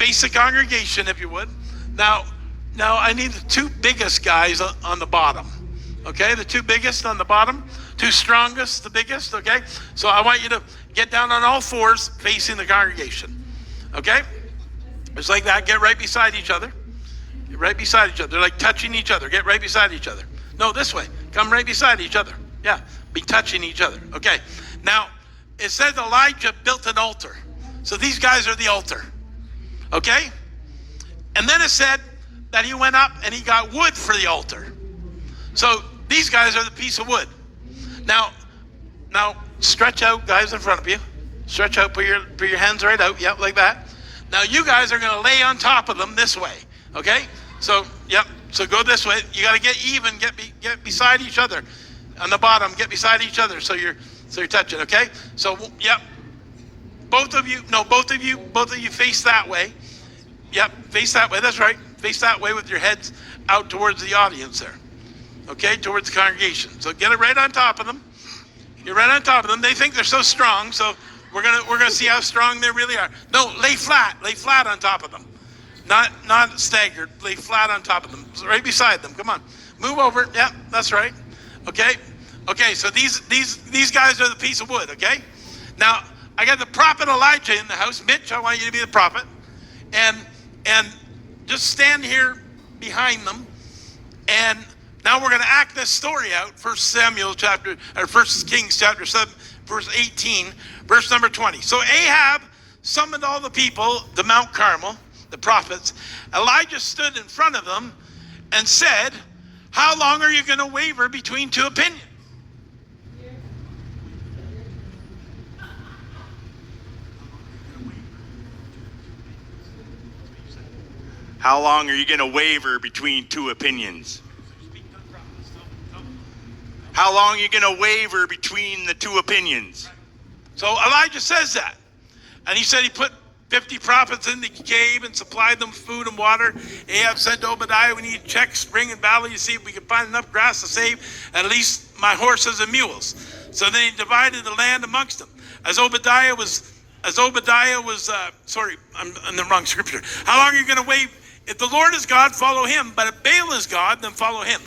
face the congregation if you would. Now I need the two biggest guys on the bottom. Okay, the two biggest on the bottom, two strongest, the biggest, okay? So I want you to get down on all fours facing the congregation, okay? Just like that, get right beside each other. Get right beside each other. They're like touching each other. Get right beside each other. No, this way. Come right beside each other. Yeah, be touching each other, okay? Now, it says Elijah built an altar. So these guys are the altar, okay? And then it said that he went up and he got wood for the altar. So these guys are the piece of wood. Now stretch out, guys in front of you. Stretch out, put your hands right out, yep, like that. Now you guys are going to lay on top of them this way, okay? So, yep, so go this way. You got to get even, get beside each other. On the bottom, get beside each other so you're touching, okay? So, yep. Both of you face that way. Yep, face that way, that's right. Face that way with your heads out towards the audience there. Okay, towards the congregation. So get it right on top of them. You're right on top of them. They think they're so strong, so we're gonna see how strong they really are. No, lay flat on top of them. Not staggered. Lay flat on top of them. Right beside them. Come on. Move over. Yeah, that's right. Okay. Okay, so these guys are the piece of wood, okay? Now, I got the prophet Elijah in the house. Mitch, I want you to be the prophet. And just stand here behind them. And now we're going to act this story out. 1 Kings chapter 7, verse 18, verse number 20. So Ahab summoned all the people to Mount Carmel, the prophets. Elijah stood in front of them and said, "How long are you going to waver between two opinions?" How long are you going to waver between two opinions? How long are you going to waver between the two opinions? So Elijah says that. And he said he put 50 prophets in the cave and supplied them food and water. Ahab said to Obadiah, "We need to check spring and valley to see if we can find enough grass to save at least my horses and mules." So then he divided the land amongst them. Sorry, I'm in the wrong scripture. How long are you going to wait? If the Lord is God, follow him. But if Baal is God, then follow him.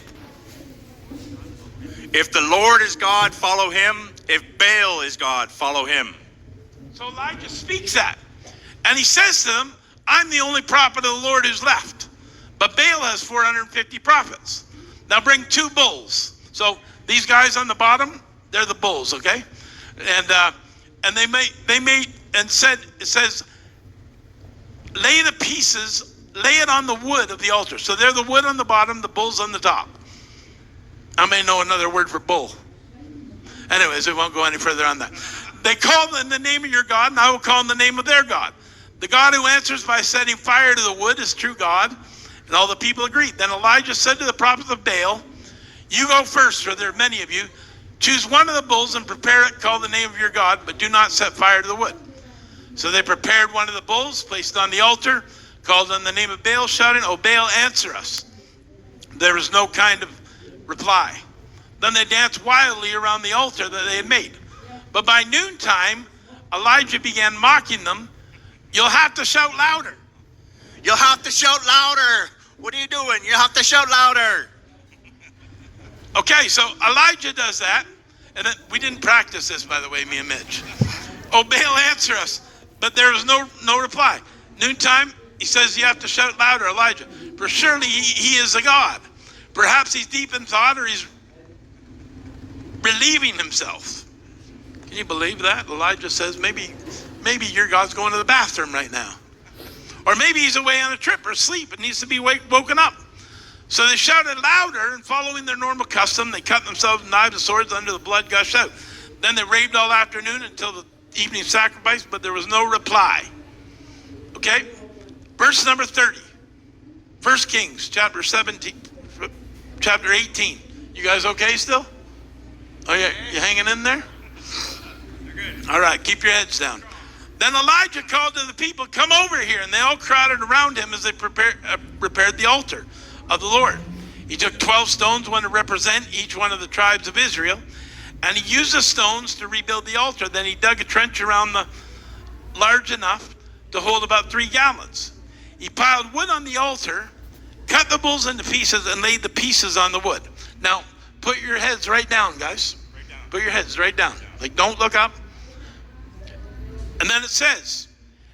If the Lord is God, follow him. If Baal is God, follow him. So Elijah speaks that. And he says to them, "I'm the only prophet of the Lord who's left. But Baal has 450 prophets. Now bring 2 bulls." So these guys on the bottom, they're the bulls, okay? And they made and said, it says, lay the pieces, lay it on the wood of the altar. So they're the wood on the bottom, the bulls on the top. I may know another word for bull. Anyways, we won't go any further on that. They call in the name of your God, and I will call in the name of their God. The God who answers by setting fire to the wood is true God. And all the people agreed. Then Elijah said to the prophets of Baal, "You go first, for there are many of you. Choose one of the bulls and prepare it, call the name of your God, but do not set fire to the wood." So they prepared one of the bulls, placed it on the altar, called on the name of Baal, shouting, "O Baal, answer us." There was no kind of reply. Then they danced wildly around the altar that they had made. But by noontime, Elijah began mocking them. "You'll have to shout louder." You'll have to shout louder. What are you doing? You have to shout louder. Okay, so Elijah does that. And we didn't practice this, by the way, me and Mitch. "Oh, Baal, answer us." But there was no reply. Noontime, he says, "You have to shout louder, Elijah. For surely he is a God." Perhaps he's deep in thought, or he's relieving himself. Can you believe that? Elijah says, maybe your God's going to the bathroom right now. Or maybe he's away on a trip or asleep and needs to be woken up. So they shouted louder, and following their normal custom, they cut themselves with knives and swords under the blood gushed out. Then they raved all afternoon until the evening sacrifice, but there was no reply. Okay? Verse number 30. 1 Kings chapter 18. You guys okay still? Oh, yeah, you hanging in there? You're good. All right, keep your heads down. Then Elijah called to the people, "Come over here." And they all crowded around him as they prepared the altar of the Lord. He took 12 stones, one to represent each one of the tribes of Israel. And he used the stones to rebuild the altar. Then he dug a trench around large enough to hold about 3 gallons. He piled wood on the altar, cut the bulls into pieces, and laid the pieces on the wood. Now, put your heads right down, guys. Put your heads right down. Like, don't look up. And then it says,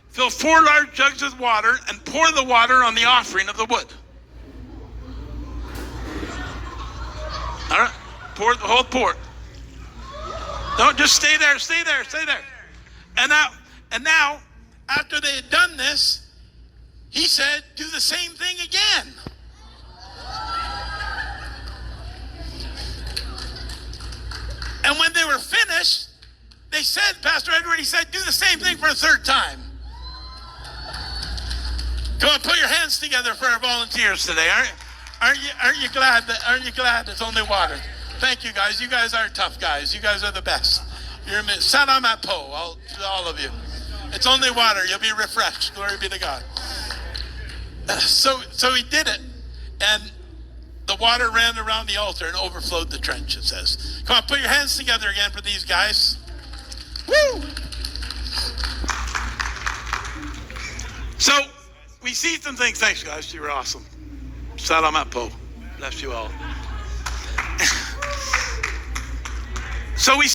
fill 4 large jugs with water and pour the water on the offering of the wood. All right, pour. No, just stay there. And now, after they had done this, he said, do the same thing again. And when they were finished, they said, Pastor Edward, he said, do the same thing for a 3rd time. Come on, put your hands together for our volunteers today. Aren't you glad it's only water? Thank you, guys. You guys are tough guys. You guys are the best. You're Salamat po, all of you. It's only water. You'll be refreshed. Glory be to God. So he did it, and the water ran around the altar and overflowed the trench, it says. Come on, put your hands together again for these guys. Woo! So we see some things. Thanks, guys. You were awesome. Salamat po. Bless you all. So we